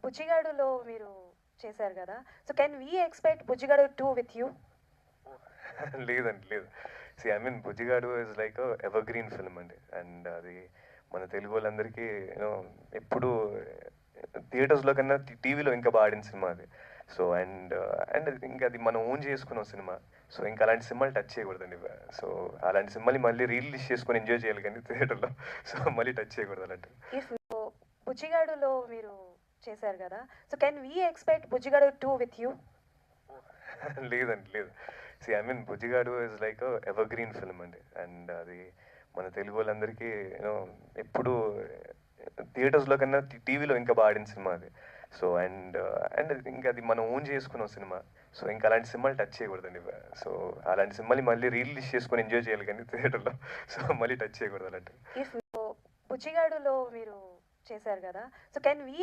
బుజ్జిగాడులో మీరు చేశారు కదా! So, can we expect 'Bujjigadu 2' with you? లేదండి, లేదు. I mean 'Bujjigadu' is like evergreen film అండి. అండ్ అది మన తెలుగు వాళ్ళందరికీ ఎప్పుడూ థియేటర్స్‌లో కన్నా టీవీలో ఇంకా బాగా ఆడిన సినిమా అది. సో, అండ్ ఇంకా అది మనం ఓన్ చేసుకున్న సినిమా. సో, ఇంకా అలాంటి సినిమాలు టచ్ చేయకూడదండి. సో, అలాంటి సినిమాని మళ్ళీ రిలీజ్ చేసుకొని ఎంజాయ్ చేయాలి కానీ థియేటర్‌లో. సో, మళ్ళీ టచ్ చేయకూడదు అలాంటివి. ఇఫ్ 'బుజ్జిగాడులో' మీరు చేశారు కదా! So, can we expect 'Bujjigadu 2' with you? లేదండి, లేదు. I mean 'Bujjigadu' is like evergreen film అండి. అండ్ అది మన తెలుగు వాళ్ళందరికీ ఎప్పుడూ థియేటర్స్‌లో కన్నా టీవీలో ఇంకా బాగా ఆడిన సినిమా అది. సో, అండ్ ఇంకా అది మనం ఓన్ చేసుకున్న సినిమా. సో, ఇంకా అలాంటి సినిమాలు టచ్ చేయకూడదండి. సో, అలాంటి సినిమాని మళ్ళీ రిలీజ్ చేసుకొని ఎంజాయ్ చేయాలి కానీ థియేటర్‌లో. సో, మళ్ళీ టచ్ చేయకూడదు అలాంటివి. ఇఫ్ 'బుజ్జిగాడులో' మీరు చేశారు కదా! So, can we